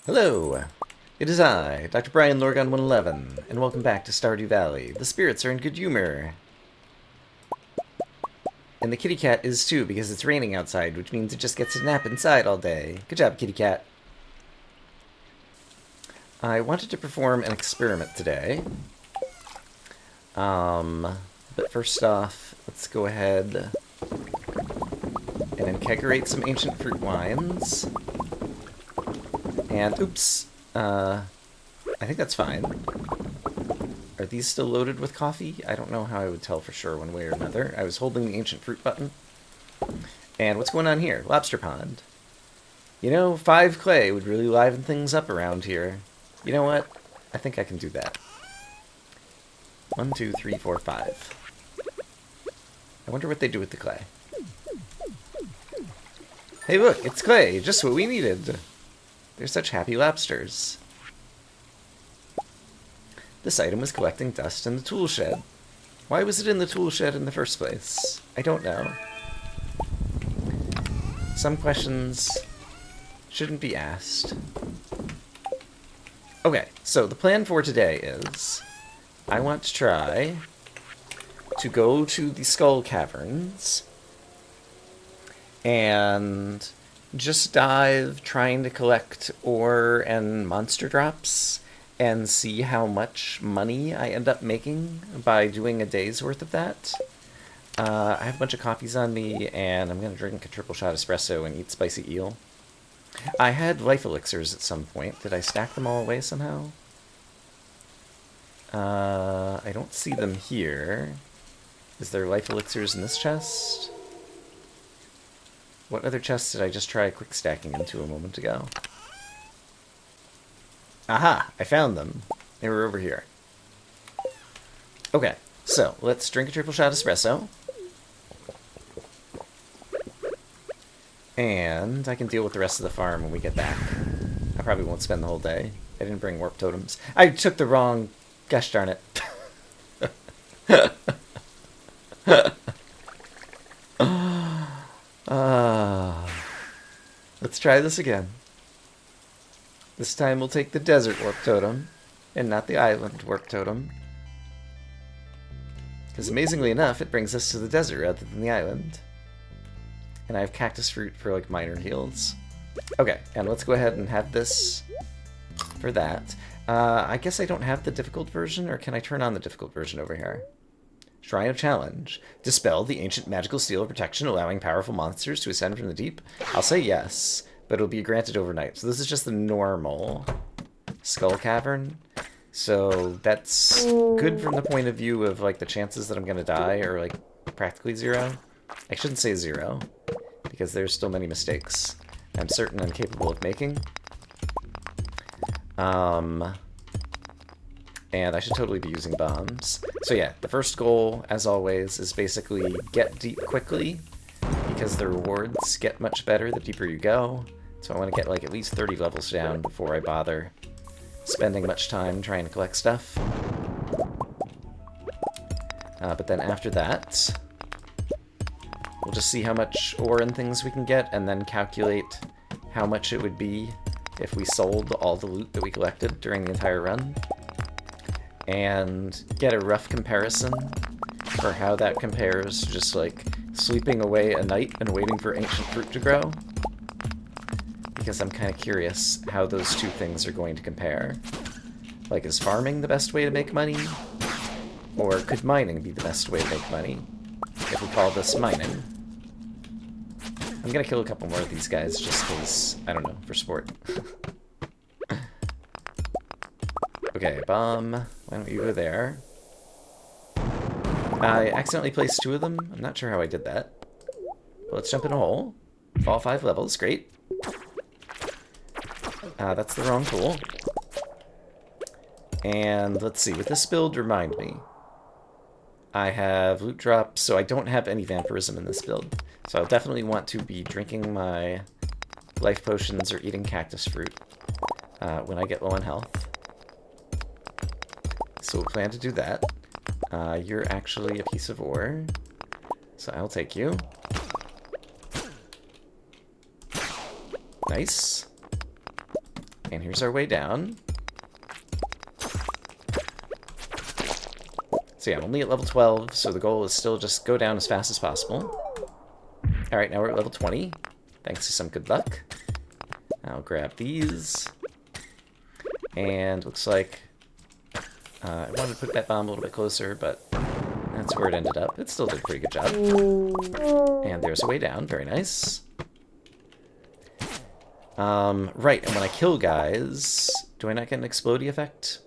Hello! It is I, Dr. Brian Lorgon 111, and welcome back to Stardew Valley. The spirits are in good humor. And the kitty cat is too, because it's raining outside, which means it just gets to nap inside all day. Good job, kitty cat. I wanted to perform an experiment today. But first off, let's go ahead and inkegorate some ancient fruit wines. And, oops, I think that's fine. Are these still loaded with coffee? I don't know how I would tell for sure one way or another. I was holding the ancient fruit button. And what's going on here? Lobster pond. You know, 5 clay would really liven things up around here. You know what? I think I can do that. 1, 2, 3, 4, 5. I wonder what they do with the clay. Hey look, it's clay! Just what we needed! They're such happy lobsters. This item was collecting dust in the tool shed. Why was it in the tool shed in the first place? I don't know. Some questions shouldn't be asked. Okay, so the plan for today is I want to try to go to the Skull Caverns and just dive trying to collect ore and monster drops and see how much money I end up making by doing a day's worth of that. I have a bunch of coffees on me, and I'm going to drink a triple shot espresso and eat spicy eel. I had life elixirs at some point. Did I stack them all away somehow? I don't see them here. Is there life elixirs in this chest? What other chests did I just try quick stacking into a moment ago? Aha! I found them. They were over here. Okay, so let's drink a triple shot espresso. And I can deal with the rest of the farm when we get back. I probably won't spend the whole day. I didn't bring warp totems. I took the wrong... Gosh darn it. Let's try this again. This time we'll take the desert warp totem, and not the island warp totem. Because amazingly enough, it brings us to the desert rather than the island. And I have cactus fruit for, like, minor heals. Okay, and let's go ahead and have this for that. I guess I don't have the difficult version, or can I turn on the difficult version over here? Shrine of Challenge. Dispel the ancient magical seal of protection, allowing powerful monsters to ascend from the deep. I'll say yes, but it'll be granted overnight. So this is just the normal Skull Cavern. So that's good from the point of view of, like, the chances that I'm going to die are, like, practically 0. I shouldn't say 0, because there's still many mistakes I'm certain I'm capable of making. And I should totally be using bombs. So yeah, the first goal, as always, is basically get deep quickly, because the rewards get much better the deeper you go. So I want to get, like, at least 30 levels down before I bother spending much time trying to collect stuff. But then after that, we'll just see how much ore and things we can get, and then calculate how much it would be if we sold all the loot that we collected during the entire run. And get a rough comparison for how that compares to just, like, sleeping away a night and waiting for ancient fruit to grow. Because I'm kind of curious how those two things are going to compare. Like, is farming the best way to make money? Or could mining be the best way to make money? If we call this mining. I'm gonna kill a couple more of these guys just because, I don't know, for sport. Okay, bomb. Why don't you go there? I accidentally placed 2 of them. I'm not sure how I did that. But let's jump in a hole. Fall 5 levels. Great. That's the wrong tool. And let's see. With this build, remind me. I have loot drops, so I don't have any vampirism in this build. So I'll definitely want to be drinking my life potions or eating cactus fruit when I get low on health. So we'll plan to do that. You're actually a piece of ore, so I'll take you. Nice. And here's our way down. So yeah, I'm only at level 12, so the goal is still just go down as fast as possible. Alright, now we're at level 20, thanks to some good luck. I'll grab these. And looks like I wanted to put that bomb a little bit closer, but that's where it ended up. It still did a pretty good job. And there's a way down, very nice. Right, and when I kill guys, do I not get an explodey effect?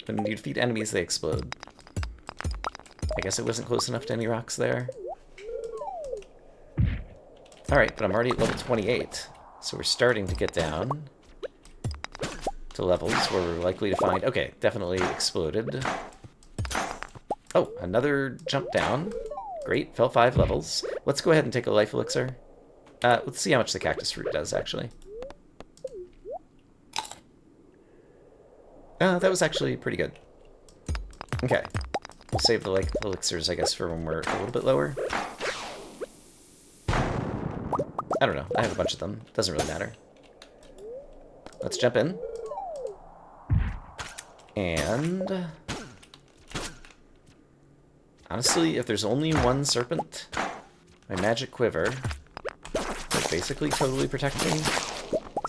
When you defeat enemies, they explode. I guess it wasn't close enough to any rocks there. Alright, but I'm already at level 28, so we're starting to get down to levels where we're likely to find... Okay, definitely exploded. Oh, another jump down. Great, fell 5 levels. Let's go ahead and take a life elixir. Let's see how much the cactus fruit does, actually. That was actually pretty good. Okay. We'll save the life elixirs, I guess, for when we're a little bit lower. I don't know. I have a bunch of them. Doesn't really matter. Let's jump in. And... honestly, if there's only one serpent, my magic quiver will basically totally protect me,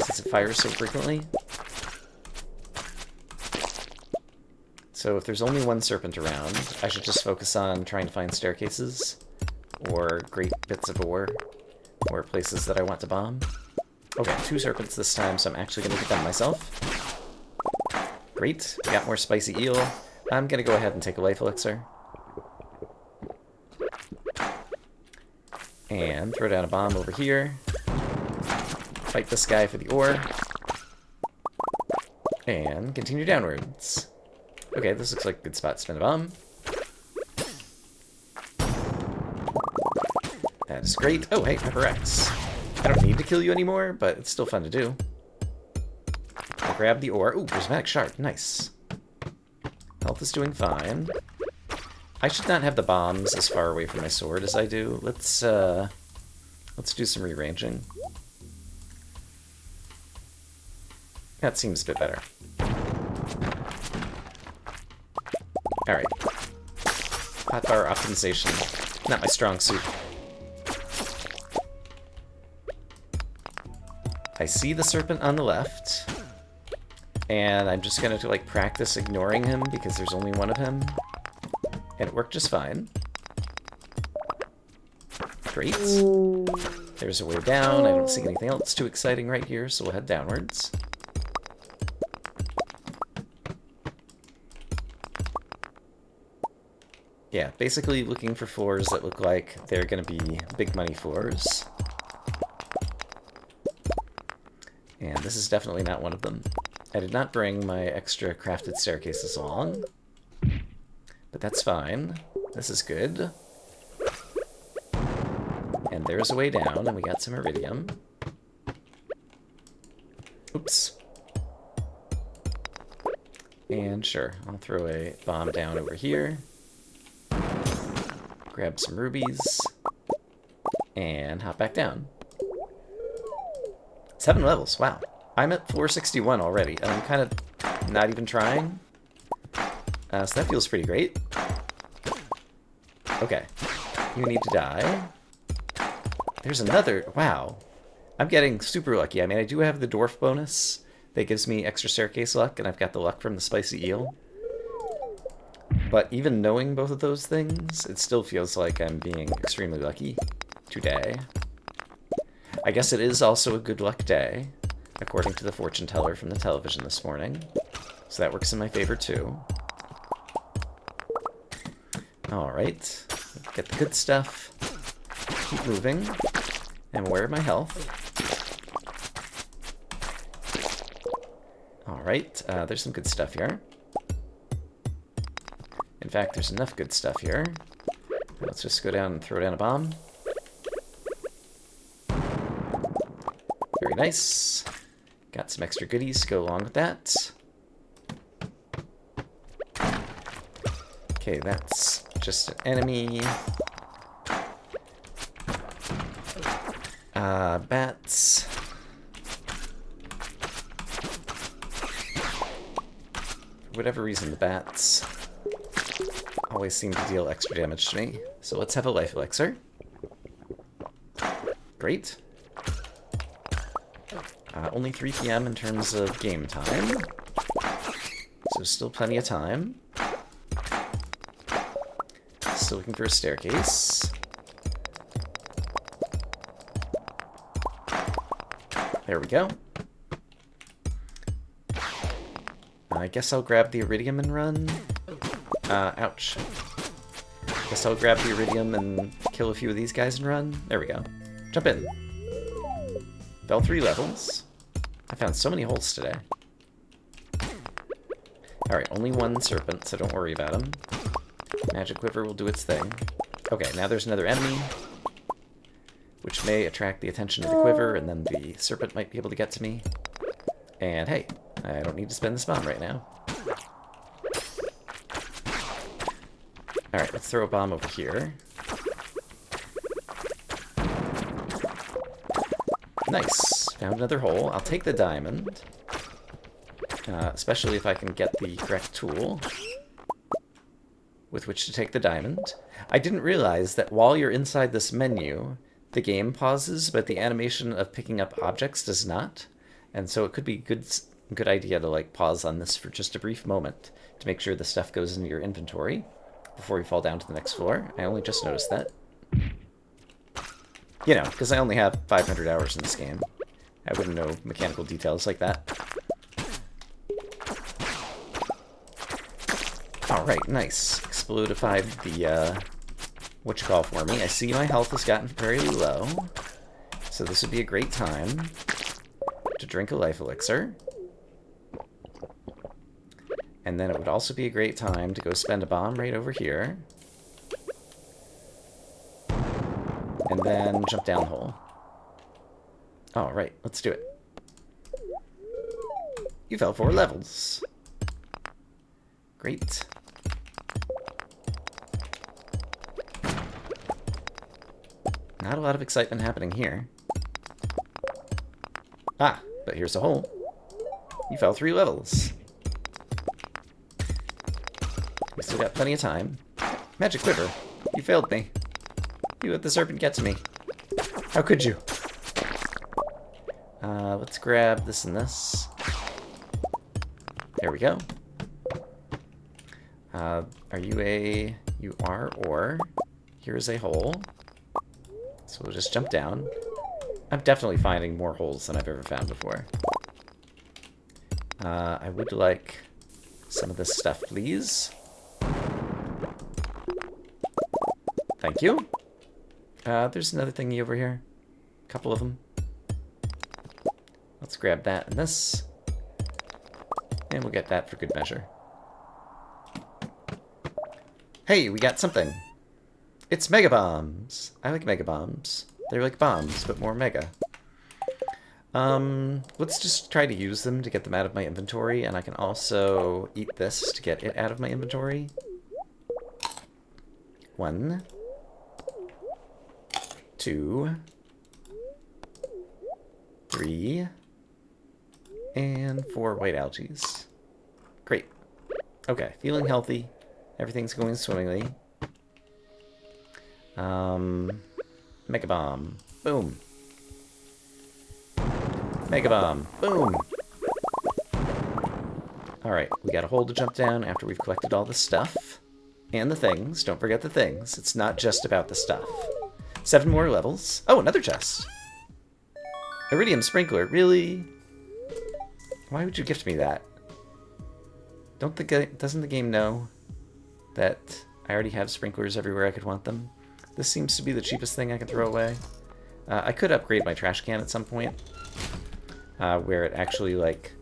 since it fires so frequently. So if there's only one serpent around, I should just focus on trying to find staircases, or great bits of ore, or places that I want to bomb. Okay, 2 serpents this time, so I'm actually going to get them myself. Great, I got more spicy eel. I'm going to go ahead and take a life elixir. And throw down a bomb over here. Fight this guy for the ore. And continue downwards. Okay, this looks like a good spot to spin a bomb. That is great. Oh, hey, Pepper X. I don't need to kill you anymore, but it's still fun to do. I'll grab the ore. Ooh, prismatic shard. Nice. Health is doing fine. I should not have the bombs as far away from my sword as I do. Let's do some rearranging. That seems a bit better. Alright. Hotbar optimization. Not my strong suit. I see the serpent on the left. And I'm just gonna like practice ignoring him because there's only one of him. And it worked just fine. Great. There's a way down. I don't see anything else too exciting right here, so we'll head downwards. Yeah, basically looking for floors that look like they're going to be big money floors. And this is definitely not one of them. I did not bring my extra crafted staircases along. But that's fine. This is good. And there's a way down, and we got some iridium. Oops. And sure, I'll throw a bomb down over here. Grab some rubies. And hop back down. 7 levels, wow. I'm at 461 already, and I'm kind of not even trying. So that feels pretty great. Okay. You need to die. There's another... Wow. I'm getting super lucky. I mean, I do have the dwarf bonus that gives me extra staircase luck, and I've got the luck from the spicy eel. But even knowing both of those things, it still feels like I'm being extremely lucky today. I guess it is also a good luck day, according to the fortune teller from the television this morning. So that works in my favor too. Alright, get the good stuff. Keep moving. I'm aware of my health. Alright, there's some good stuff here. In fact, there's enough good stuff here. Let's just go down and throw down a bomb. Very nice. Got some extra goodies to go along with that. Okay, that's just an enemy. Bats. For whatever reason, the bats always seem to deal extra damage to me. So let's have a life elixir. Great. Only 3 PM in terms of game time. So still plenty of time. Still looking for a staircase. There we go. I guess I'll grab the iridium and run. Ouch. Guess I'll grab the iridium and kill a few of these guys and run. There we go. Jump in. Fell 3 levels. I found so many holes today. Alright, only 1 serpent, so don't worry about him. Magic quiver will do its thing. Okay, now there's another enemy, which may attract the attention of the quiver, and then the serpent might be able to get to me. And hey, I don't need to spend the spawn right now. Alright, let's throw a bomb over here. Nice. Found another hole. I'll take the diamond. Especially if I can get the correct tool with which to take the diamond. I didn't realize that while you're inside this menu, the game pauses, but the animation of picking up objects does not. And so it could be a good idea to like pause on this for just a brief moment to make sure the stuff goes into your inventory before you fall down to the next floor. I only just noticed that. You know, because I only have 500 hours in this game. I wouldn't know mechanical details like that. Alright, nice. Explodified the, what you call for me. I see my health has gotten very low, so this would be a great time to drink a life elixir. And then it would also be a great time to go spend a bomb right over here. And then jump down the hole. Alright, let's do it. You fell 4 levels. Great. Not a lot of excitement happening here. Ah, but here's a hole. You fell 3 levels. We still got plenty of time. Magic quiver. You failed me. You let the serpent get to me. How could you? Let's grab this and this. There we go. Are you a... You are, or... Here's a hole. So we'll just jump down. I'm definitely finding more holes than I've ever found before. I would like some of this stuff, please. Thank you. There's another thingy over here. A couple of them. Let's grab that and this. And we'll get that for good measure. Hey, we got something. It's mega bombs. I like mega bombs. They're like bombs, but more mega. Let's just try to use them to get them out of my inventory, and I can also eat this to get it out of my inventory. 1, 2, 3, and 4 white algae. Great. Okay, feeling healthy. Everything's going swimmingly. Mega bomb. Boom. Mega bomb. Boom. Alright, we got a hole to jump down after we've collected all the stuff. And the things. Don't forget the things. It's not just about the stuff. 7 more levels. Oh, another chest. Iridium sprinkler. Really? Why would you gift me that? Doesn't the game know that I already have sprinklers everywhere I could want them? This seems to be the cheapest thing I can throw away. I could upgrade my trash can at some point, where it actually, like,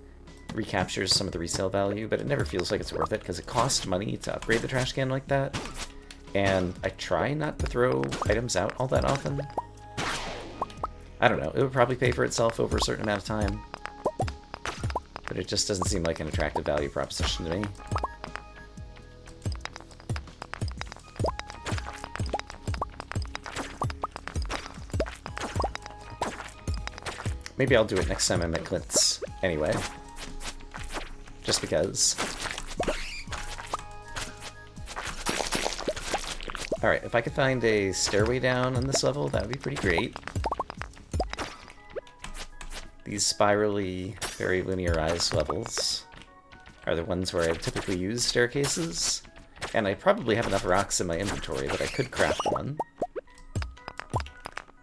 recaptures some of the resale value, but it never feels like it's worth it, because it costs money to upgrade the trash can like that, and I try not to throw items out all that often. I don't know, it would probably pay for itself over a certain amount of time, but it just doesn't seem like an attractive value proposition to me. Maybe I'll do it next time I'm at Clint's anyway. Just because. Alright, if I could find a stairway down on this level, that would be pretty great. These spirally, very linearized levels are the ones where I typically use staircases. And I probably have enough rocks in my inventory that I could craft one.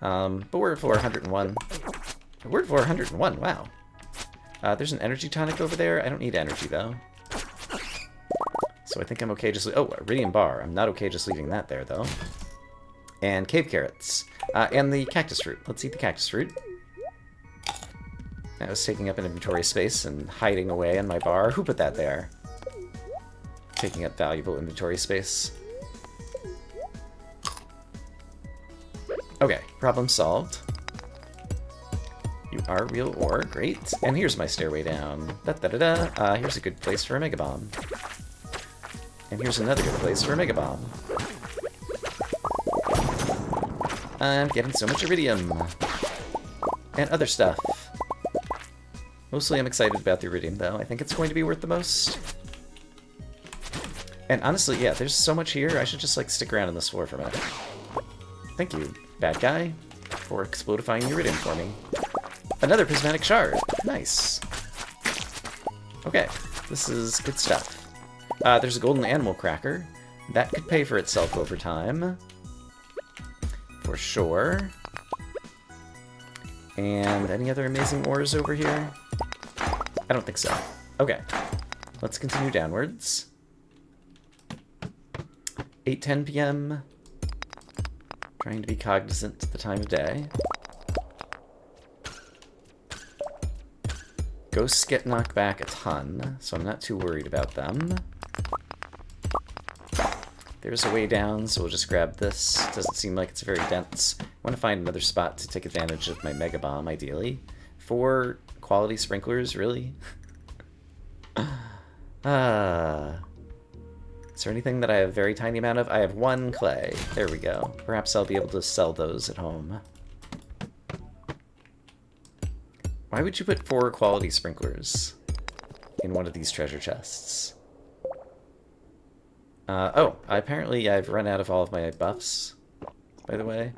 But we're at floor 101. We're at floor 101, wow. There's an energy tonic over there. I don't need energy, though. So I think I'm okay just... Oh, iridium bar. I'm not okay just leaving that there, though. And cave carrots. And the cactus fruit. Let's eat the cactus fruit. That was taking up an inventory space and hiding away in my bar. Who put that there? Taking up valuable inventory space. Okay, problem solved. You are real ore, great. And here's my stairway down. Da-da-da-da. Here's a good place for a mega bomb. And here's another good place for a mega bomb. I'm getting so much iridium. And other stuff. Mostly I'm excited about the iridium, though. I think it's going to be worth the most. And honestly, yeah, there's so much here, I should just, like, stick around on this floor for a minute. Thank you, bad guy, for explodifying the iridium for me. Another prismatic shard. Nice. Okay, this is good stuff. There's a golden animal cracker. That could pay for itself over time. For sure. And any other amazing ores over here? I don't think so. Okay. Let's continue downwards. 8:10 p.m. Trying to be cognizant of the time of day. Ghosts get knocked back a ton, so I'm not too worried about them. There's a way down, so we'll just grab this. Doesn't seem like it's very dense. I want to find another spot to take advantage of my Mega Bomb, ideally. 4 quality sprinklers, really? Is there anything that I have a very tiny amount of? I have 1 clay. There we go. Perhaps I'll be able to sell those at home. Why would you put 4 quality sprinklers in one of these treasure chests? Apparently I've run out of all of my buffs, by the way.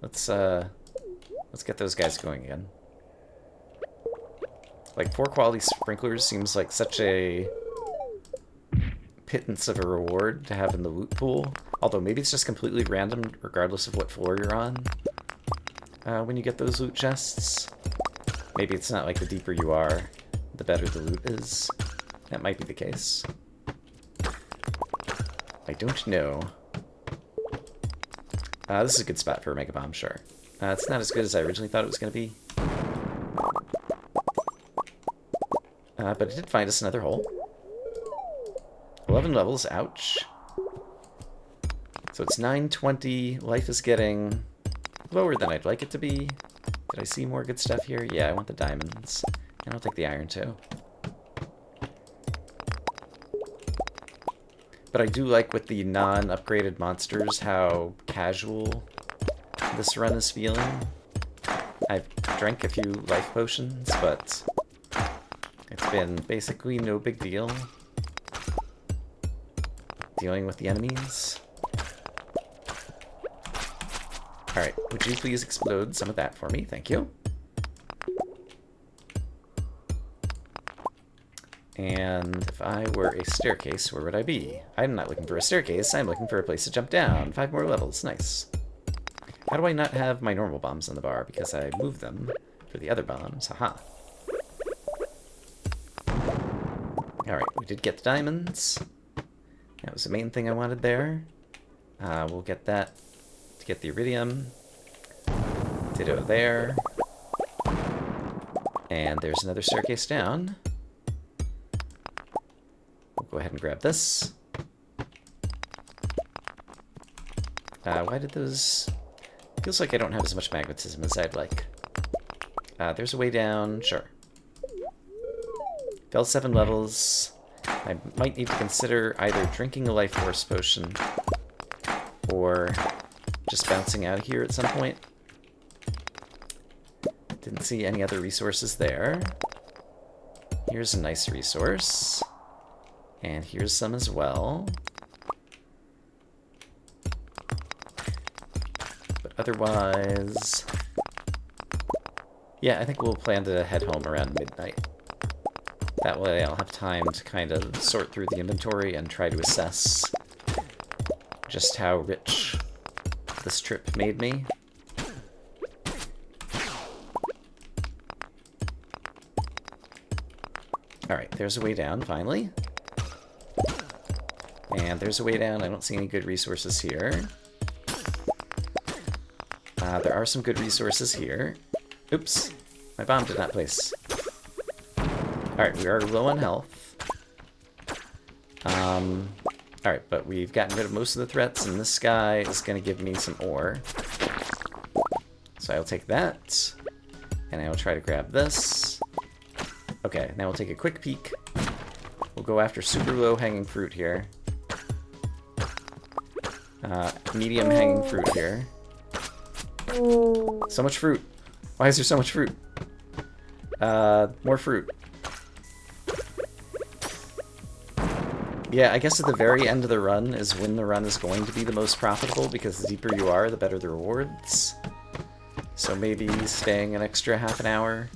Let's get those guys going again. Like, 4 quality sprinklers seems like such a pittance of a reward to have in the loot pool. Although maybe it's just completely random regardless of what floor you're on when you get those loot chests. Maybe it's not like the deeper you are, the better the loot is. That might be the case. I don't know. This is a good spot for a Mega Bomb, sure. It's not as good as I originally thought it was going to be. But it did find us another hole. 11 levels, ouch. So it's 9:20. Life is getting lower than I'd like it to be. Did I see more good stuff here? Yeah, I want the diamonds. And I'll take the iron too. But I do like with the non-upgraded monsters how casual this run is feeling. I've drank a few life potions, but it's been basically no big deal dealing with the enemies. Alright, would you please explode some of that for me? Thank you. And if I were a staircase, where would I be? I'm not looking for a staircase, I'm looking for a place to jump down. 5 more levels, nice. How do I not have my normal bombs on the bar? Because I moved them for the other bombs, haha. Alright, we did get the diamonds. That was the main thing I wanted there. We'll get that to get the iridium. Ditto there. And there's another staircase down. We'll go ahead and grab this. Why did those... Feels like I don't have as much magnetism as I'd like. There's a way down, sure. Fell 7 levels. I might need to consider either drinking a life force potion or just bouncing out of here at some point. Didn't see any other resources there. Here's a nice resource. And here's some as well. otherwise... Yeah, I think we'll plan to head home around midnight. That way I'll have time to kind of sort through the inventory and try to assess just how rich this trip made me. Alright, there's a way down, finally. And there's a way down. I don't see any good resources here. There are some good resources here. Oops, my bomb did not place. Alright, we are low on health. Alright, but we've gotten rid of most of the threats, and this guy is going to give me some ore. So I'll take that, and I will try to grab this. Okay, now we'll take a quick peek. We'll go after super low hanging fruit here. Medium hanging fruit here. So much fruit. Why is there so much fruit? More fruit. Yeah, I guess at the very end of the run is when the run is going to be the most profitable, because the deeper you are, the better the rewards. So maybe staying an extra half an hour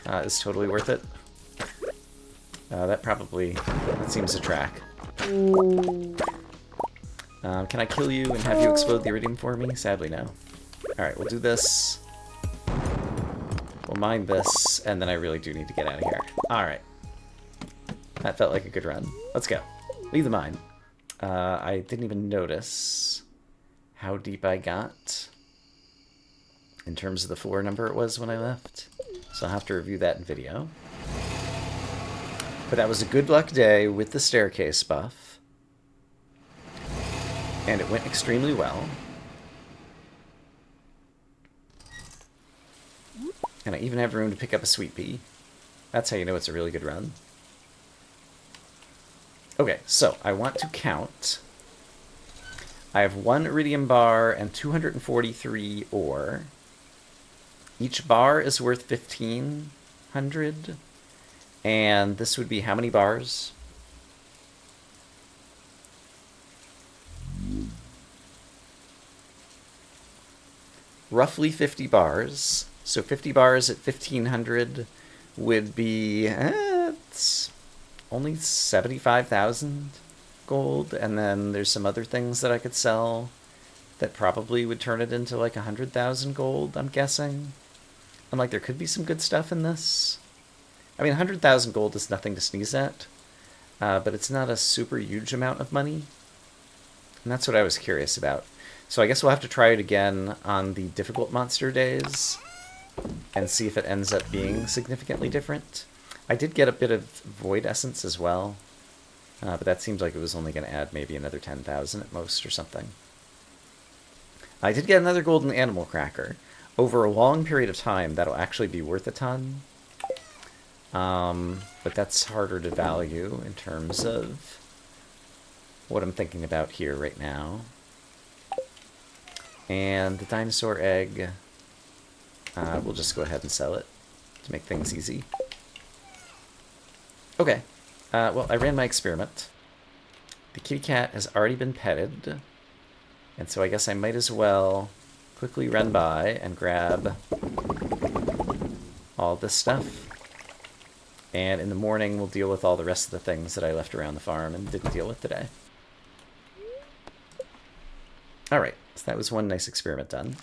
is totally worth it. That seems to track. Can I kill you and have you explode the iridium for me? Sadly, no. Alright, we'll do this. We'll mine this, and then I really do need to get out of here. Alright. That felt like a good run. Let's go. Leave the mine. I didn't even notice how deep I got in terms of the floor number it was when I left. So I'll have to review that in video. But that was a good luck day with the staircase buff. And it went extremely well. And I even have room to pick up a sweet pea. That's how you know it's a really good run. Okay, so I want to count. I have 1 iridium bar and 243 ore. Each bar is worth 1,500. And this would be how many bars? Roughly 50 bars. So 50 bars at 1,500 would be... it's only 75,000 gold. And then there's some other things that I could sell that probably would turn it into like 100,000 gold, I'm guessing. And like there could be some good stuff in this. I mean, 100,000 gold is nothing to sneeze at, but it's not a super huge amount of money. And that's what I was curious about. So I guess we'll have to try it again on the difficult monster days and see if it ends up being significantly different. I did get a bit of void essence as well, but that seems like it was only going to add maybe another 10,000 at most or something. I did get another golden animal cracker. Over a long period of time, that'll actually be worth a ton. But that's harder to value in terms of what I'm thinking about here right now. And the dinosaur egg, we'll just go ahead and sell it to make things easy. Okay, well, I ran my experiment. The kitty cat has already been petted, and so I guess I might as well quickly run by and grab all this stuff. And in the morning, we'll deal with all the rest of the things that I left around the farm and didn't deal with today. Alright, so that was one nice experiment done.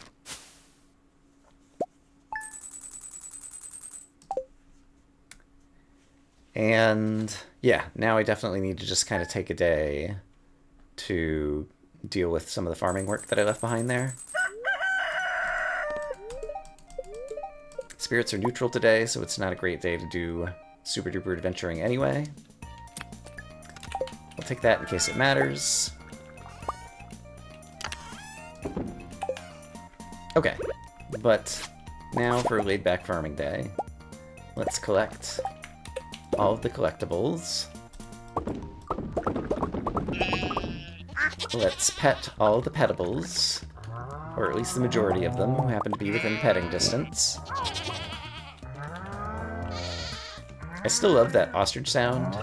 And yeah, now I definitely need to just kind of take a day to deal with some of the farming work that I left behind there. Spirits are neutral today, so it's not a great day to do super duper adventuring anyway. I'll take that in case it matters. Okay, but now for a laid-back farming day. Let's collect all of the collectibles. Let's pet all of the petables, or at least the majority of them who happen to be within petting distance. I still love that ostrich sound.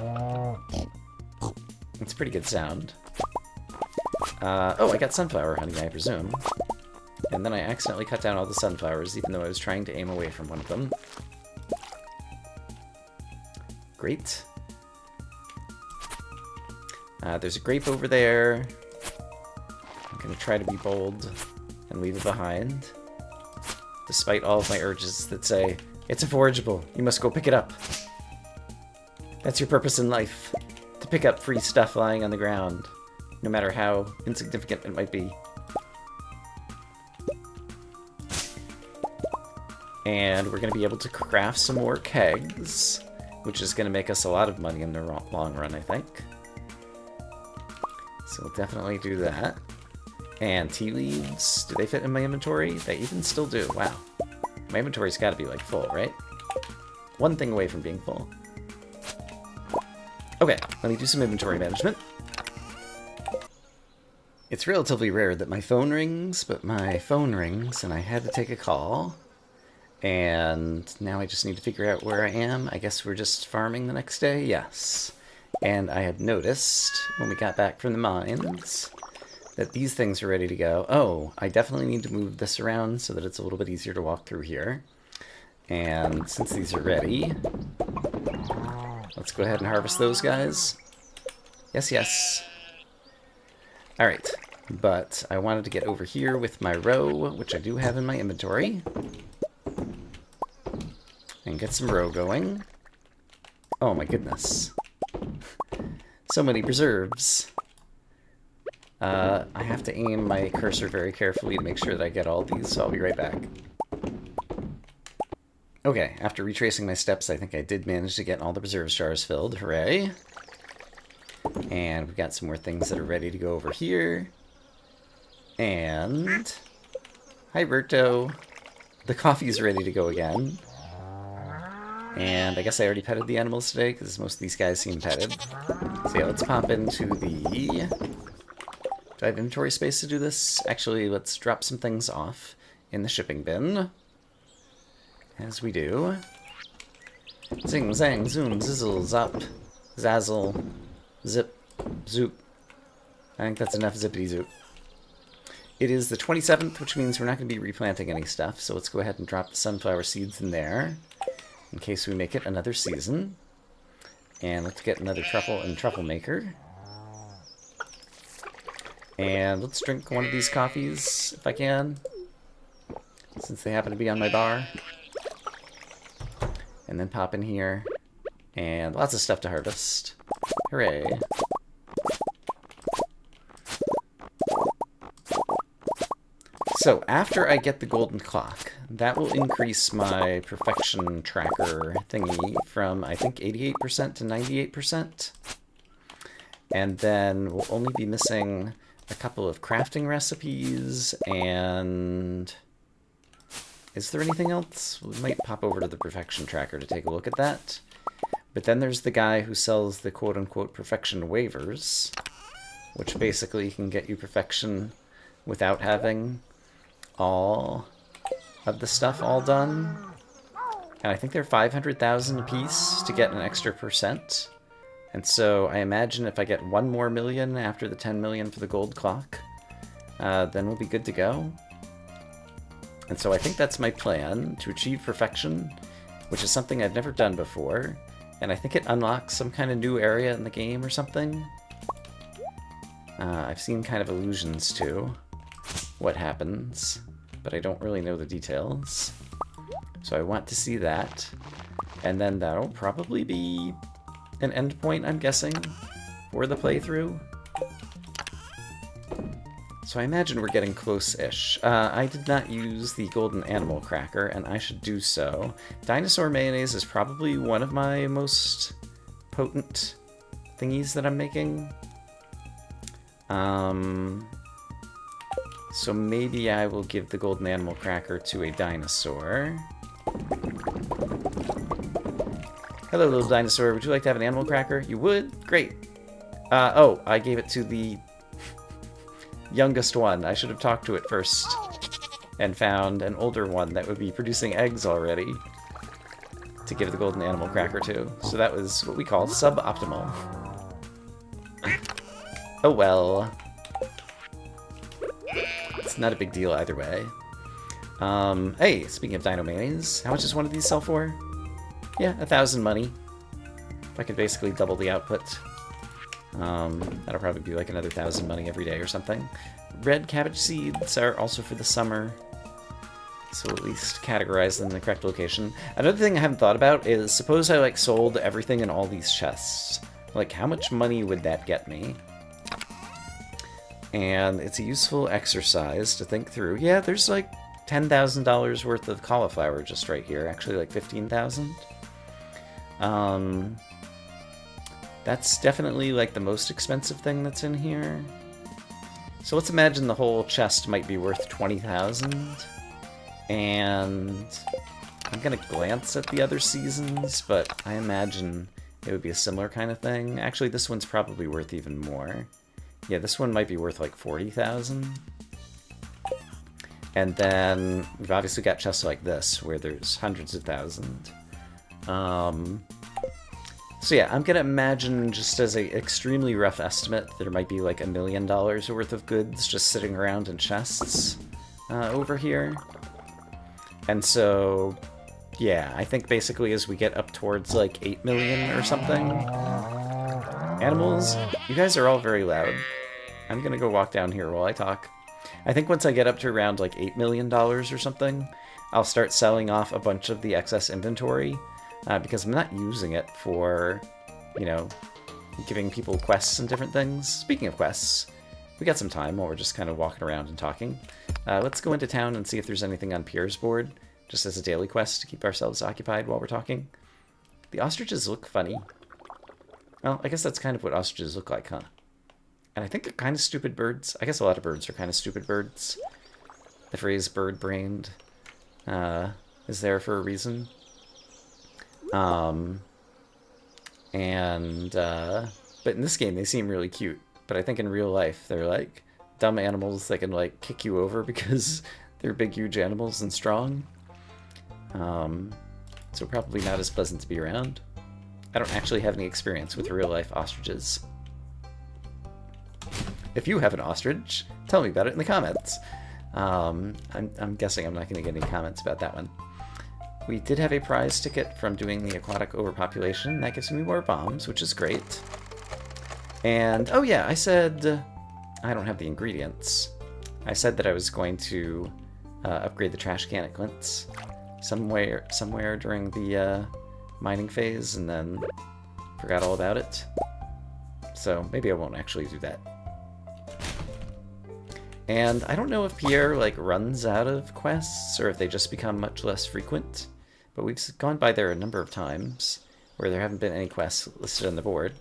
It's a pretty good sound. Oh, I got sunflower honey, I presume. And then I accidentally cut down all the sunflowers, even though I was trying to aim away from one of them. Great. There's a grape over there. I'm going to try to be bold and leave it behind. Despite all of my urges that say, it's a forageable, you must go pick it up. That's your purpose in life, to pick up free stuff lying on the ground, no matter how insignificant it might be. And we're going to be able to craft some more kegs, which is going to make us a lot of money in the long run, I think. So we'll definitely do that. And tea leaves, do they fit in my inventory? They even still do, wow. My inventory's got to be, like, full, right? One thing away from being full. Okay, let me do some inventory management. It's relatively rare that my phone rings, but my phone rings, and I had to take a call. And now I just need to figure out where I am. I guess we're just farming the next day? Yes. And I had noticed, when we got back from the mines, that these things are ready to go. Oh, I definitely need to move this around so that it's a little bit easier to walk through here. And since these are ready, let's go ahead and harvest those guys. Yes, yes. Alright, but I wanted to get over here with my row, which I do have in my inventory. And get some row going. Oh my goodness. So many preserves. I have to aim my cursor very carefully to make sure that I get all these, so I'll be right back. Okay, after retracing my steps, I think I did manage to get all the preserve jars filled. Hooray! And we've got some more things that are ready to go over here. And... hi, Berto. The coffee's ready to go again. And I guess I already petted the animals today, because most of these guys seem petted. So yeah, let's pop into the... do I have inventory space to do this? Actually, let's drop some things off in the shipping bin. As we do. Zing, zang, zoom, zizzle, zop, zazzle, zip, zoop. I think that's enough zippity zoop. It is the 27th, which means we're not going to be replanting any stuff, so let's go ahead and drop the sunflower seeds in there, in case we make it another season. And let's get another truffle and truffle maker. And let's drink one of these coffees, if I can, since they happen to be on my bar. And then pop in here, and lots of stuff to harvest. Hooray. So, after I get the golden clock, that will increase my perfection tracker thingy from, I think, 88% to 98%. And then we'll only be missing a couple of crafting recipes, and... is there anything else? We might pop over to the perfection tracker to take a look at that. But then there's the guy who sells the quote-unquote perfection waivers, which basically can get you perfection without having all of the stuff all done. And I think they're 500,000 a piece to get an extra %. And so I imagine if I get 1 more million after the 10 million for the gold clock, then we'll be good to go. And so I think that's my plan, to achieve perfection, which is something I've never done before. And I think it unlocks some kind of new area in the game or something. I've seen kind of allusions to what happens, but I don't really know the details. So I want to see that. And then that'll probably be an endpoint, I'm guessing, for the playthrough. So I imagine we're getting close-ish. I did not use the golden animal cracker, and I should do so. Dinosaur mayonnaise is probably one of my most potent thingies that I'm making. So maybe I will give the golden animal cracker to a dinosaur. Hello, little dinosaur. Would you like to have an animal cracker? You would? Great. Oh, I gave it to the youngest one. I should have talked to it first and found an older one that would be producing eggs already to give the golden animal cracker to. So that was what we call suboptimal. Oh well. It's not a big deal either way. Hey, speaking of Dino Mayonnaise, how much does one of these sell for? Yeah, 1,000 money. If I could basically double the output. That'll probably be like another 1,000 money every day or something. Red cabbage seeds are also for the summer. So at least categorize them in the correct location. Another thing I haven't thought about is, suppose I like sold everything in all these chests. Like, how much money would that get me? And it's a useful exercise to think through. Yeah, there's like $10,000 worth of cauliflower just right here. Actually, like 15,000. That's definitely like the most expensive thing that's in here. So let's imagine the whole chest might be worth 20,000. And I'm gonna glance at the other seasons, but I imagine it would be a similar kind of thing. Actually, this one's probably worth even more. Yeah, this one might be worth like 40,000. And then we've obviously got chests like this, where there's hundreds of thousands. So yeah, I'm gonna imagine, just as an extremely rough estimate, there might be like $1 million worth of goods just sitting around in chests over here. And so, yeah, I think basically as we get up towards like 8 million or something... Animals, you guys are all very loud. I'm gonna go walk down here while I talk. I think once I get up to around like $8 million or something, I'll start selling off a bunch of the excess inventory, because I'm not using it for, you know, giving people quests and different things. Speaking of quests, we got some time while we're just kind of walking around and talking. Let's go into town and see if there's anything on Pierre's board, just as a daily quest to keep ourselves occupied while we're talking. The ostriches look funny. Well, I guess that's kind of what ostriches look like, huh? And I think they're kind of stupid birds. I guess a lot of birds are kind of stupid birds. The phrase bird-brained is there for a reason. But in this game they seem really cute. But I think in real life they're like dumb animals that can like kick you over because they're big, huge animals and strong. So probably not as pleasant to be around. I don't actually have any experience with real-life ostriches. If you have an ostrich, tell me about it in the comments. I'm guessing I'm not going to get any comments about that one. We did have a prize ticket from doing the aquatic overpopulation. That gives me more bombs, which is great. And, oh yeah, I said... I don't have the ingredients. I said that I was going to upgrade the trash can at Clint's somewhere during the mining phase, and then forgot all about it. So maybe I won't actually do that. And I don't know if Pierre like runs out of quests or if they just become much less frequent, but we've gone by there a number of times where there haven't been any quests listed on the board.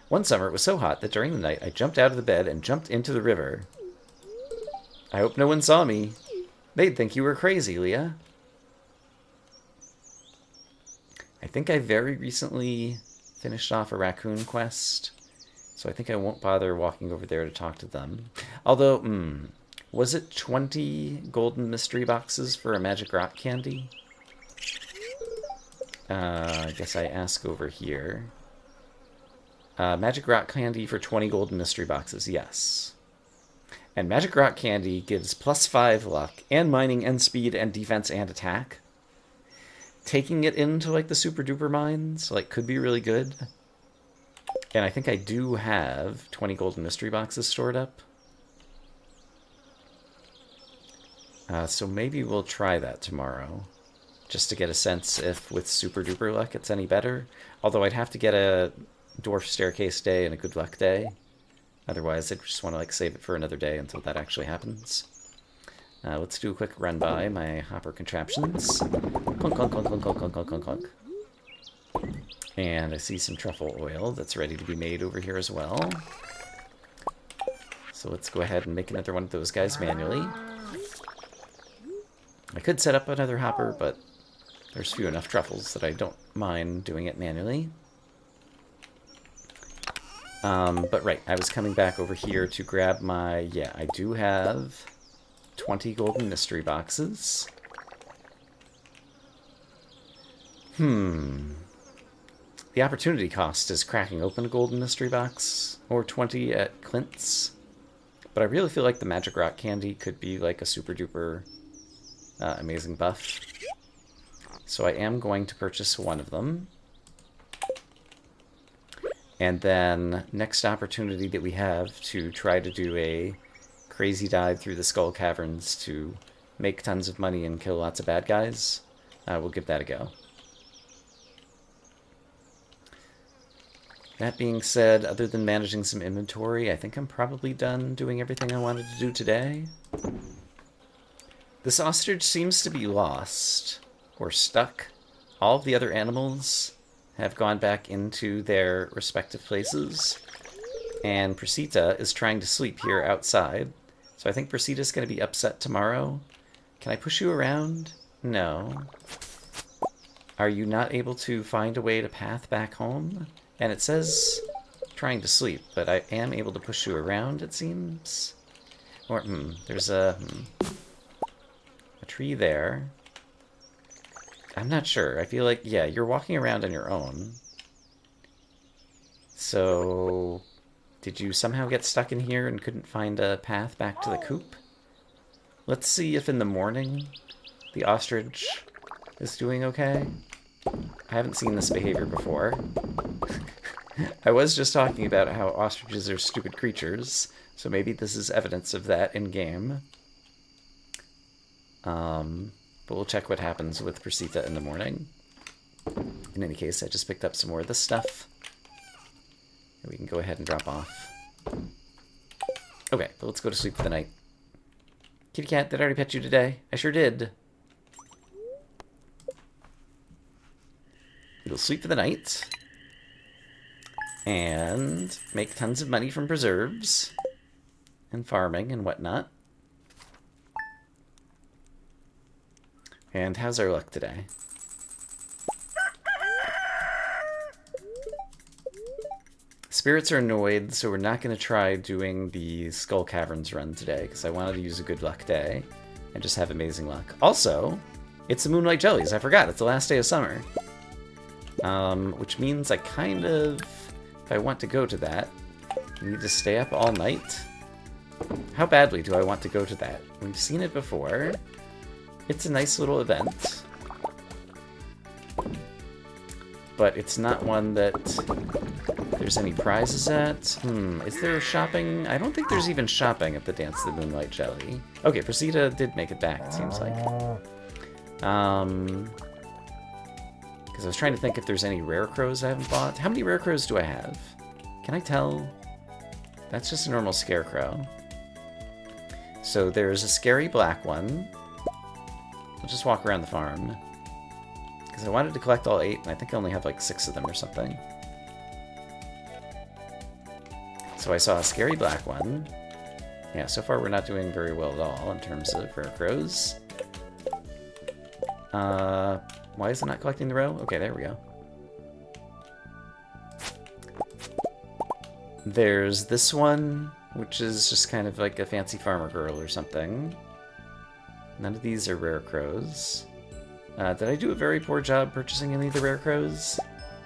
One summer it was so hot that during the night I jumped out of the bed and jumped into the river. I hope no one saw me. They'd think you were crazy, Leah. I think I very recently finished off a raccoon quest, so I think I won't bother walking over there to talk to them. Although, was it 20 golden mystery boxes for a magic rock candy? I guess I ask over here. Magic rock candy for 20 golden mystery boxes, yes. And magic rock candy gives +5 luck, and mining, and speed, and defense, and attack. Taking it into, like, the super duper mines, like, could be really good. And I think I do have 20 golden mystery boxes stored up. So maybe we'll try that tomorrow, just to get a sense if with super duper luck it's any better. Although I'd have to get a dwarf staircase day and a good luck day. Otherwise, I just want to like save it for another day until that actually happens. Let's do a quick run by my hopper contraptions. Clunk, clunk, clunk, clunk, clunk, clunk, clunk, clunk, clunk. And I see some truffle oil that's ready to be made over here as well. So let's go ahead and make another one of those guys manually. I could set up another hopper, but there's few enough truffles that I don't mind doing it manually. But right, I was coming back over here to grab my... Yeah, I do have 20 golden mystery boxes. The opportunity cost is cracking open a golden mystery box, or 20 at Clint's. But I really feel like the magic rock candy could be like a super duper amazing buff. So I am going to purchase one of them. And then next opportunity that we have to try to do a crazy dive through the Skull Caverns to make tons of money and kill lots of bad guys, we'll give that a go. That being said, other than managing some inventory, I think I'm probably done doing everything I wanted to do today. This ostrich seems to be lost, or stuck. All of the other animals have gone back into their respective places, and Prasita is trying to sleep here outside. So I think Prasita's going to be upset tomorrow. Can I push you around? No. Are you not able to find a way to path back home? And it says trying to sleep, but I am able to push you around, it seems. Or, there's a tree there. I'm not sure. I feel like, yeah, you're walking around on your own. So, did you somehow get stuck in here and couldn't find a path back to the coop? Let's see if in the morning the ostrich is doing okay. I haven't seen this behavior before. I was just talking about how ostriches are stupid creatures, so maybe this is evidence of that in-game. But we'll check what happens with Prasita in the morning. In any case, I just picked up some more of this stuff. And we can go ahead and drop off. Okay, but let's go to sleep for the night. Kitty cat, did I already pet you today? I sure did. We'll sleep for the night. And make tons of money from preserves. And farming and whatnot. And how's our luck today? Spirits are annoyed, so we're not going to try doing the Skull Caverns run today, because I wanted to use a good luck day and just have amazing luck. Also, it's the Moonlight Jellies. I forgot. It's the last day of summer. Which means I kind of, if I want to go to that, need to stay up all night. How badly do I want to go to that? We've seen it before. It's a nice little event. But it's not one that there's any prizes at. Is there shopping? I don't think there's even shopping at the Dance of the Moonlight Jelly. Okay, Prasita did make it back, it seems like. Because I was trying to think if there's any rare crows I haven't bought. How many rare crows do I have? Can I tell? That's just a normal scarecrow. So there's a scary black one. I'll just walk around the farm. Because I wanted to collect all 8, and I think I only have like 6 of them or something. So I saw a scary black one. Yeah, so far we're not doing very well at all in terms of rare crows. Why is it not collecting the row? Okay, there we go. There's this one, which is just kind of like a fancy farmer girl or something. None of these are rare crows. Did I do a very poor job purchasing any of the rare crows?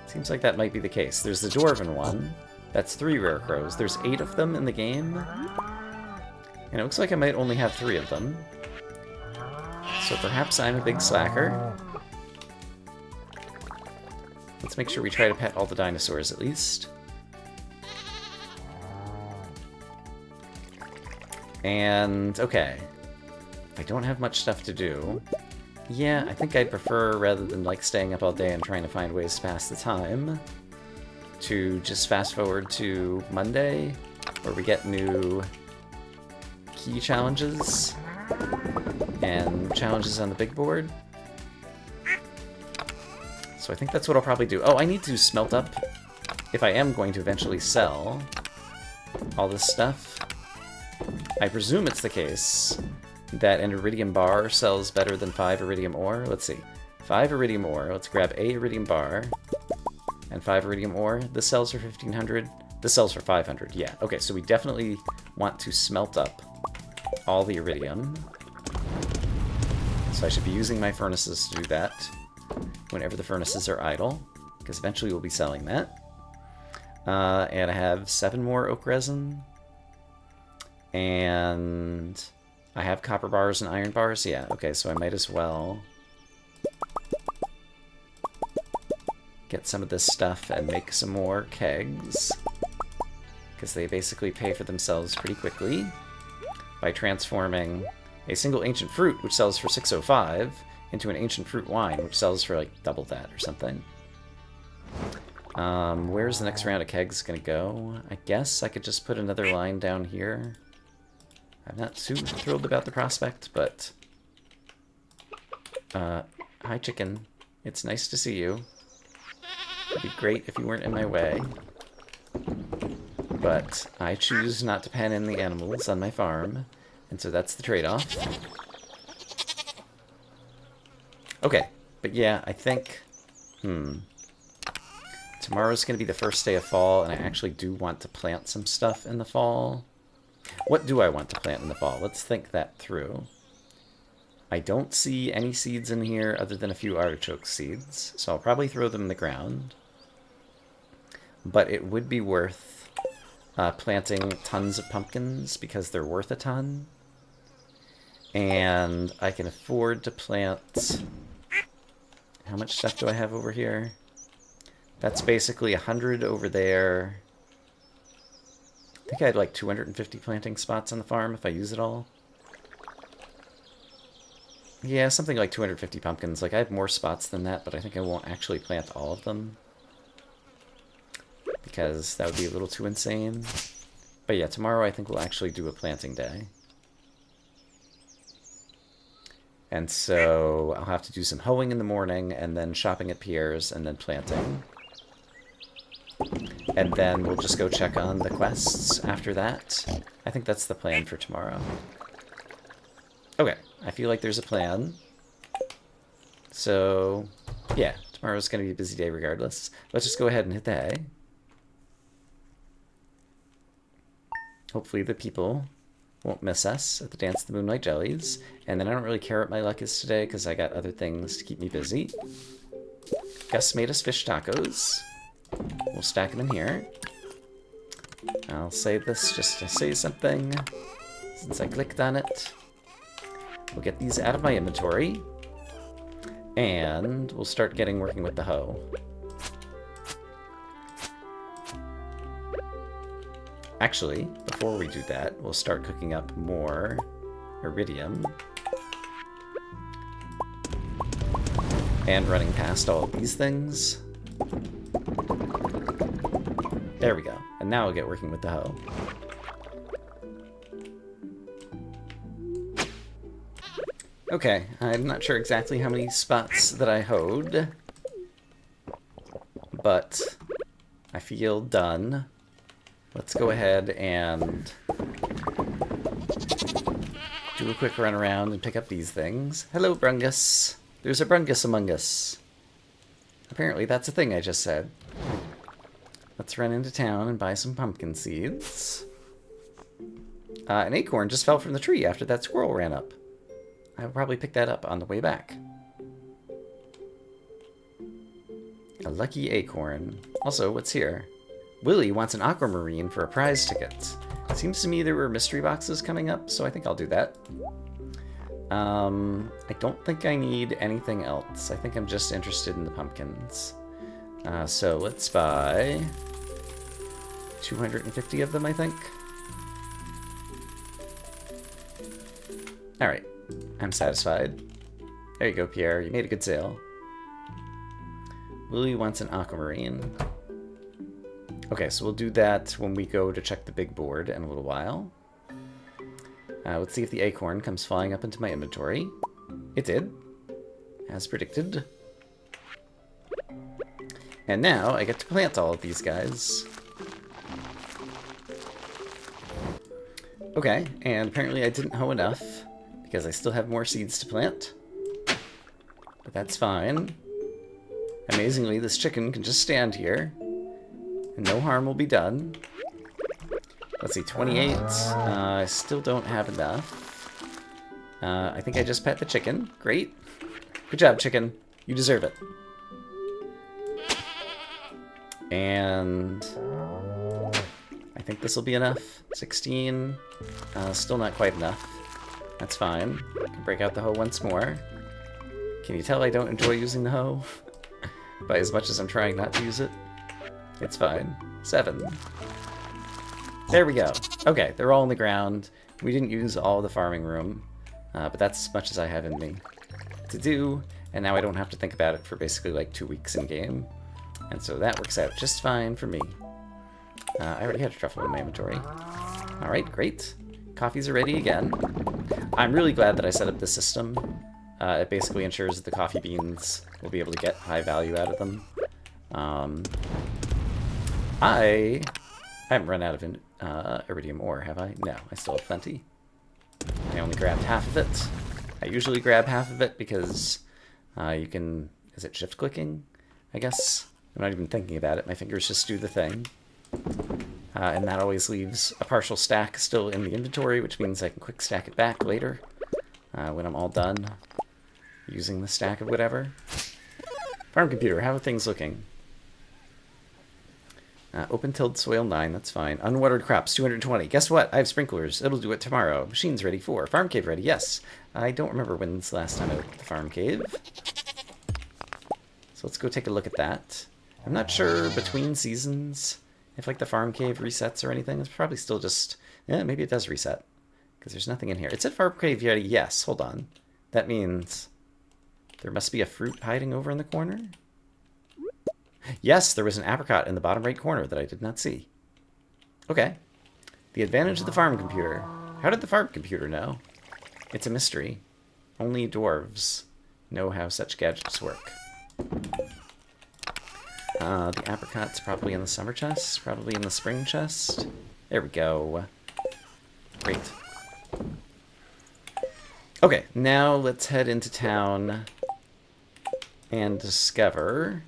Seems like that might be the case. There's the dwarven one. That's 3 rare crows. There's 8 of them in the game. And it looks like I might only have 3 of them. So perhaps I'm a big slacker. Let's make sure we try to pet all the dinosaurs at least. And, okay. I don't have much stuff to do. Yeah, I think I'd prefer, rather than like staying up all day and trying to find ways to pass the time, to just fast forward to Monday, where we get new key challenges and challenges on the big board. So I think that's what I'll probably do. Oh, I need to smelt up, if I am going to eventually sell all this stuff. I presume it's the case that an iridium bar sells better than 5 iridium ore. Let's see. 5 iridium ore. Let's grab a iridium bar and 5 iridium ore. This sells for 1,500. This sells for 500. Yeah. Okay, so we definitely want to smelt up all the iridium. So I should be using my furnaces to do that whenever the furnaces are idle, because eventually we'll be selling that. And I have 7 more oak resin. And I have copper bars and iron bars? Yeah, okay, so I might as well get some of this stuff and make some more kegs. Because they basically pay for themselves pretty quickly by transforming a single ancient fruit, which sells for 605, into an ancient fruit wine, which sells for like double that or something. Where's the next round of kegs gonna go? I guess I could just put another line down here. I'm not too thrilled about the prospect, but... hi, chicken. It's nice to see you. It'd be great if you weren't in my way. But I choose not to pen in the animals on my farm, and so that's the trade-off. Okay, but yeah, I think... Tomorrow's going to be the first day of fall, and I actually do want to plant some stuff in the fall. What do I want to plant in the fall? Let's think that through. I don't see any seeds in here other than a few artichoke seeds, so I'll probably throw them in the ground. But it would be worth planting tons of pumpkins because they're worth a ton. And I can afford to plant... How much stuff do I have over here? That's basically 100 over there. I think I had like 250 planting spots on the farm if I use it all. Yeah, something like 250 pumpkins. Like, I have more spots than that, but I think I won't actually plant all of them. Because that would be a little too insane. But yeah, tomorrow I think we'll actually do a planting day. And so I'll have to do some hoeing in the morning, and then shopping at Pierre's, and then planting. And then we'll just go check on the quests after that. I think that's the plan for tomorrow. Okay, I feel like there's a plan. So, yeah, tomorrow's going to be a busy day regardless. Let's just go ahead and hit the hay. Hopefully the people won't miss us at the Dance of the Moonlight Jellies. And then I don't really care what my luck is today because I got other things to keep me busy. Gus made us fish tacos. We'll stack them in here. I'll save this just to say something, since I clicked on it. We'll get these out of my inventory, and we'll start working with the hoe. Actually, before we do that, we'll start cooking up more iridium. And running past all of these things. There we go. And now we'll get working with the hoe. Okay, I'm not sure exactly how many spots that I hoed, but I feel done. Let's go ahead and do a quick run around and pick up these things. Hello, Brungus. There's a Brungus among us. Apparently that's a thing I just said. Let's run into town and buy some pumpkin seeds. An acorn just fell from the tree after that squirrel ran up. I'll probably pick that up on the way back. A lucky acorn. Also, what's here? Willie wants an aquamarine for a prize ticket. Seems to me there were mystery boxes coming up, so I think I'll do that. I don't think I need anything else. I think I'm just interested in the pumpkins. So let's buy 250 of them, I think. Alright, I'm satisfied. There you go, Pierre. You made a good sale. Willie wants an aquamarine. Okay, so we'll do that when we go to check the big board in a little while. Let's see if the acorn comes flying up into my inventory. It did, as predicted. And now I get to plant all of these guys. Okay, and apparently I didn't hoe enough, because I still have more seeds to plant. But that's fine. Amazingly, this chicken can just stand here, and no harm will be done. Let's see, 28. I still don't have enough. I think I just pet the chicken. Great. Good job, chicken. You deserve it. And I think this will be enough. 16. Still not quite enough. That's fine. Can break out the hoe once more. Can you tell I don't enjoy using the hoe? By as much as I'm trying not to use it. It's fine. 7. There we go. Okay, they're all on the ground. We didn't use all the farming room, but that's as much as I have in me to do, and now I don't have to think about it for basically like 2 weeks in game. And so that works out just fine for me. I already had a truffle in my inventory. Alright, great. Coffees are ready again. I'm really glad that I set up this system. It basically ensures that the coffee beans will be able to get high value out of them. I haven't run out of iridium ore, have I? No, I still have plenty. I only grabbed half of it. I usually grab half of it because you can... Is it shift clicking? I guess. I'm not even thinking about it. My fingers just do the thing. And that always leaves a partial stack still in the inventory, which means I can quick stack it back later when I'm all done using the stack of whatever. Farm computer, how are things looking? Open-tilled soil 9, that's fine. Unwatered crops, 220. Guess what? I have sprinklers. It'll do it tomorrow. Machines ready for. Farm cave ready, yes. I don't remember when's the last time I looked at the farm cave. So let's go take a look at that. I'm not sure between seasons if like the farm cave resets or anything. It's probably still just... Yeah, maybe it does reset. Because there's nothing in here. It said farm cave ready, yes. Hold on. That means there must be a fruit hiding over in the corner? Yes, there was an apricot in the bottom right corner that I did not see. Okay. The advantage of the farm computer. How did the farm computer know? It's a mystery. Only dwarves know how such gadgets work. The apricot's probably in the summer chest, probably in the spring chest. There we go. Great. Okay, now let's head into town and discover...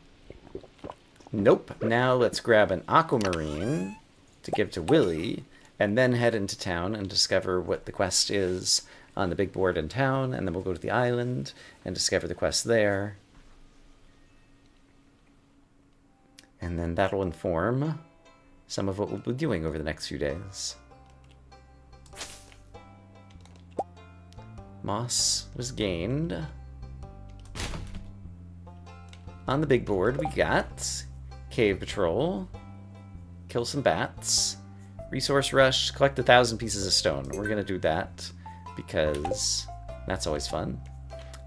Nope. Now let's grab an aquamarine to give to Willy, and then head into town and discover what the quest is on the big board in town, and then we'll go to the island and discover the quest there. And then that'll inform some of what we'll be doing over the next few days. Moss was gained. On the big board we got Cave Patrol, kill some bats, Resource Rush, collect 1,000 pieces of stone. We're going to do that because that's always fun.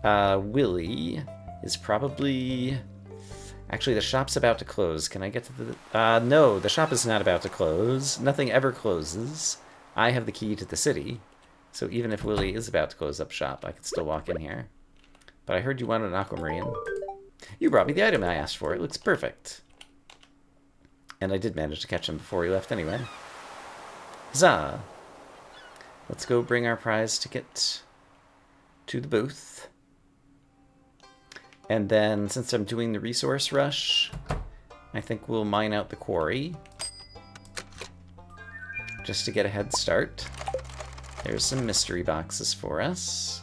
Willy is probably... Actually, the shop's about to close. Can I get to the... no, the shop is not about to close. Nothing ever closes. I have the key to the city. So even if Willy is about to close up shop, I could still walk in here. But I heard you wanted an aquamarine. You brought me the item I asked for. It looks perfect. And I did manage to catch him before he left anyway. Huzzah! Let's go bring our prize ticket to the booth. And then, since I'm doing the resource rush, I think we'll mine out the quarry. Just to get a head start. There's some mystery boxes for us.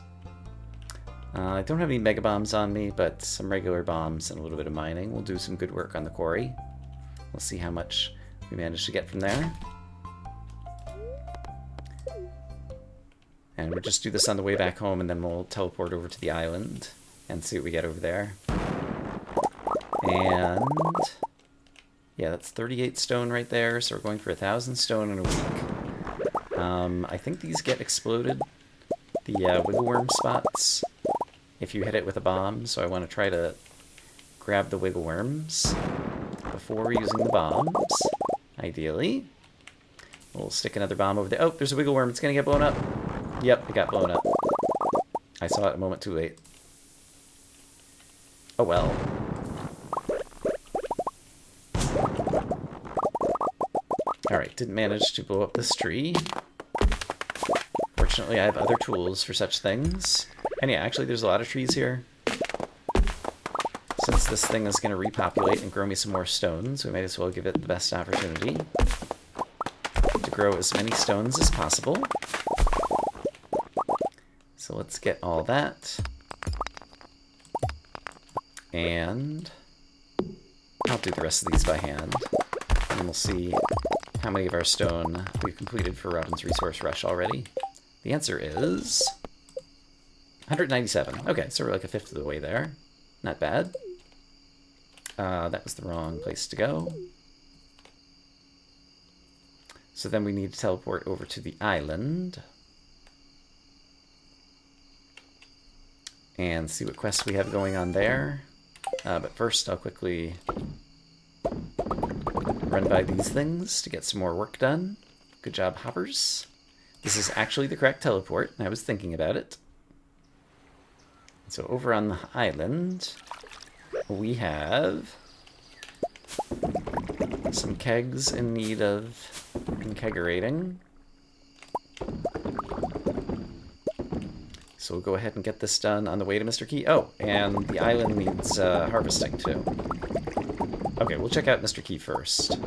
I don't have any mega bombs on me, but some regular bombs and a little bit of mining. We'll do some good work on the quarry. We'll see how much we manage to get from there. And we'll just do this on the way back home, and then we'll teleport over to the island and see what we get over there. And yeah, that's 38 stone right there, so we're going for 1,000 stone in a week. I think these get exploded, the wiggle worm spots, if you hit it with a bomb, so I want to try to grab the wiggle worms before using the bombs, ideally. We'll stick another bomb over there. Oh, there's a wiggle worm. It's going to get blown up. Yep, it got blown up. I saw it a moment too late. Oh well. Alright, didn't manage to blow up this tree. Fortunately, I have other tools for such things. And yeah, actually there's a lot of trees here. Since this thing is going to repopulate and grow me some more stones, we might as well give it the best opportunity to grow as many stones as possible. So let's get all that. And I'll do the rest of these by hand. And we'll see how many of our stone we've completed for Robin's Resource Rush already. The answer is 197. Okay, so we're like a fifth of the way there. Not bad. That was the wrong place to go. So then we need to teleport over to the island. And see what quests we have going on there. But first, I'll quickly run by these things to get some more work done. Good job, hoppers. This is actually the correct teleport. I was thinking about it. So over on the island, we have some kegs in need of kegerating. So we'll go ahead and get this done on the way to Mr. Key. Oh, and the island needs harvesting too. Okay, we'll check out Mr. Key first.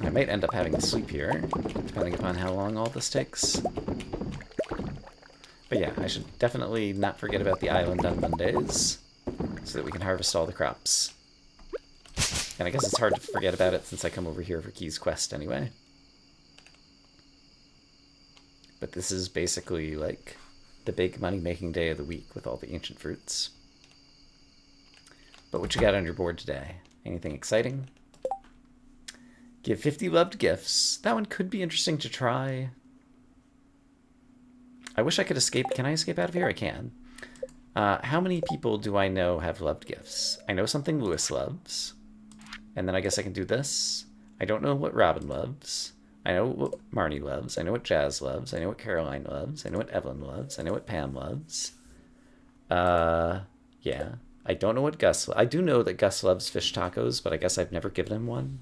I might end up having to sleep here, depending upon how long all this takes. But yeah, I should definitely not forget about the island on Mondays, so that we can harvest all the crops. And I guess it's hard to forget about it since I come over here for Key's quest anyway. But this is basically like the big money-making day of the week with all the ancient fruits. But what you got on your board today? Anything exciting? Give 50 loved gifts. That one could be interesting to try. I wish I could escape. Can I escape out of here? I can. How many people do I know have loved gifts? I know something Lewis loves. And then I guess I can do this. I don't know what Robin loves. I know what Marnie loves. I know what Jazz loves. I know what Caroline loves. I know what Evelyn loves. I know what Pam loves. Yeah. I don't know what Gus... I do know that Gus loves fish tacos, but I guess I've never given him one.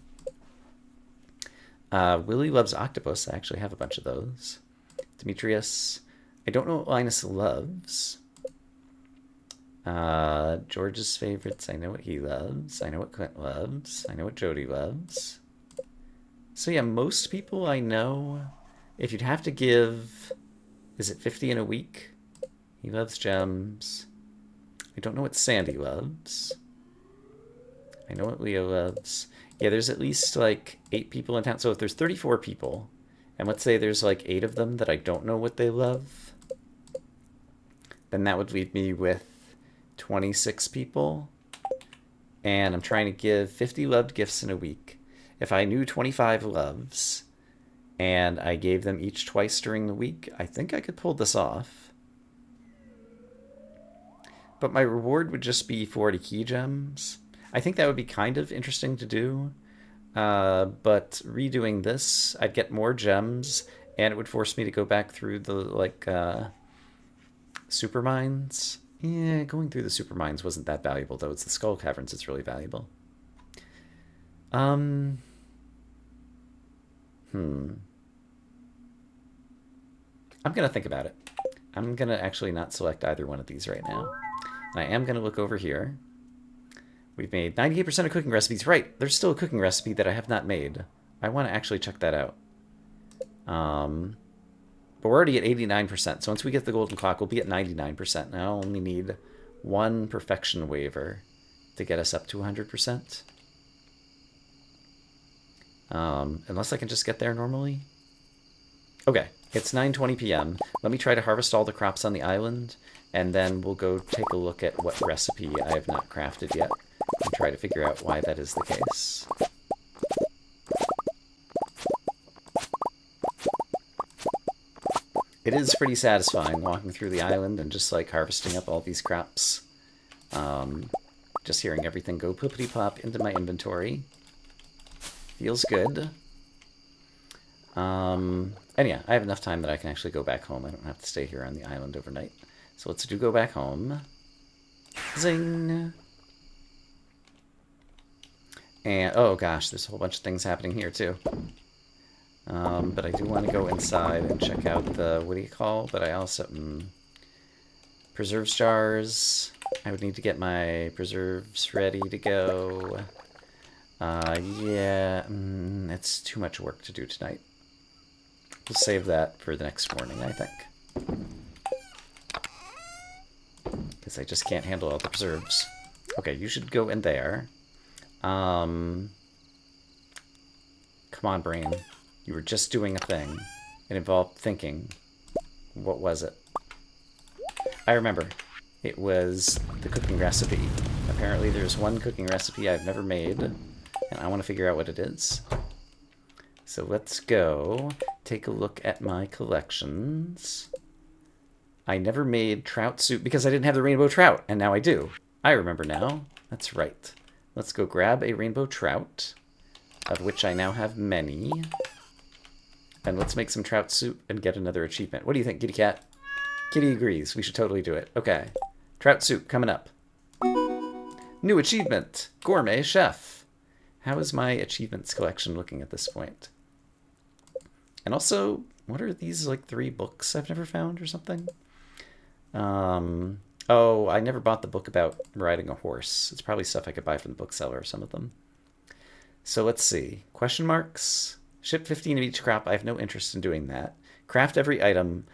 Willie loves octopus. I actually have a bunch of those. Demetrius. I don't know what Linus loves. George's favorites. I know what he loves. I know what Clint loves. I know what Jody loves. So yeah, most people I know, if you'd have to give, is it 50 in a week? He loves gems. I don't know what Sandy loves. I know what Leo loves. Yeah, there's at least like 8 people in town. So if there's 34 people, and let's say there's like 8 of them that I don't know what they love, then that would leave me with 26 people. And I'm trying to give 50 loved gifts in a week. If I knew 25 loves, and I gave them each twice during the week, I think I could pull this off. But my reward would just be 40 key gems. I think that would be kind of interesting to do. But redoing this, I'd get more gems, and it would force me to go back through the, like, super mines. Yeah, going through the super mines wasn't that valuable, though. It's the Skull Caverns that's really valuable. I'm going to think about it. I'm going to actually not select either one of these right now. And I am going to look over here. We've made 98% of cooking recipes. Right, there's still a cooking recipe that I have not made. I want to actually check that out. But we're already at 89%. So once we get the golden clock, we'll be at 99%. And I only need 1 perfection waiver to get us up to 100%. Unless I can just get there normally. Okay, it's 9:20 p.m. Let me try to harvest all the crops on the island, and then we'll go take a look at what recipe I have not crafted yet, and try to figure out why that is the case. It is pretty satisfying walking through the island and just like harvesting up all these crops. Just hearing everything go poopity-pop into my inventory. Feels good. And yeah, I have enough time that I can actually go back home. I don't have to stay here on the island overnight. So let's do go back home. Zing! And, oh gosh, there's a whole bunch of things happening here too. But I do want to go inside and check out the, what do you call? But I also, preserves jars. I would need to get my preserves ready to go. Yeah, it's too much work to do tonight. We'll save that for the next morning, I think. Because I just can't handle all the preserves. Okay, you should go in there. Come on, brain. You were just doing a thing. It involved thinking. What was it? I remember. It was the cooking recipe. Apparently there's one cooking recipe I've never made, and I want to figure out what it is. So let's go take a look at my collections. I never made trout soup because I didn't have the rainbow trout, and now I do. I remember now. That's right. Let's go grab a rainbow trout, of which I now have many. And let's make some trout soup and get another achievement. What do you think, kitty cat? Kitty agrees. We should totally do it. Okay. Trout soup coming up. New achievement. Gourmet chef. How is my achievements collection looking at this point? And also, what are these, like, 3 books I've never found or something? Oh, I never bought the book about riding a horse. It's probably stuff I could buy from the bookseller, some of them. So let's see. Question marks. Ship 15 of each crop. I have no interest in doing that. Craft every item.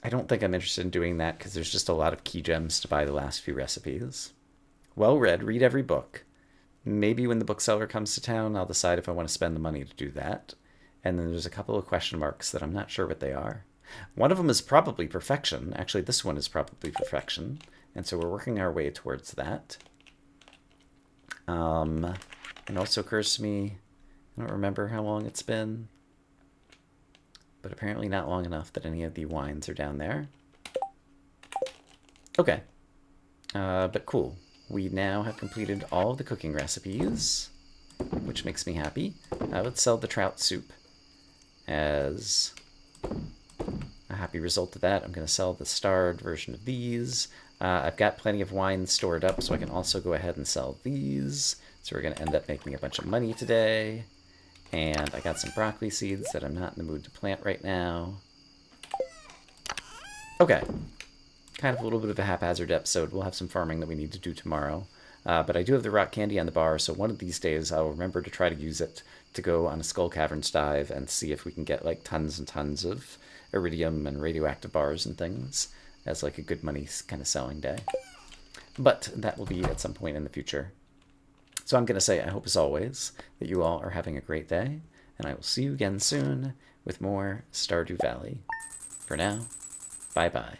I don't think I'm interested in doing that because there's just a lot of key gems to buy the last few recipes. Well read. Read every book. Maybe when the bookseller comes to town, I'll decide if I want to spend the money to do that. And then there's a couple of question marks that I'm not sure what they are. One of them is probably perfection. Actually, this one is probably perfection. And so we're working our way towards that. It also occurs to me, I don't remember how long it's been, but apparently not long enough that any of the wines are down there. Okay. But cool. We now have completed all of the cooking recipes, which makes me happy. Let's sell the trout soup as a happy result of that. I'm going to sell the starred version of these. I've got plenty of wine stored up, so I can also go ahead and sell these. So we're going to end up making a bunch of money today. And I got some broccoli seeds that I'm not in the mood to plant right now. Okay. Kind of a little bit of a haphazard episode. We'll have some farming that we need to do tomorrow. But I do have the rock candy on the bar, so one of these days I'll remember to try to use it to go on a Skull Caverns dive and see if we can get like tons and tons of iridium and radioactive bars and things as like a good money kind of selling day. But that will be at some point in the future. So I'm going to say I hope as always that you all are having a great day, and I will see you again soon with more Stardew Valley. For now, bye-bye.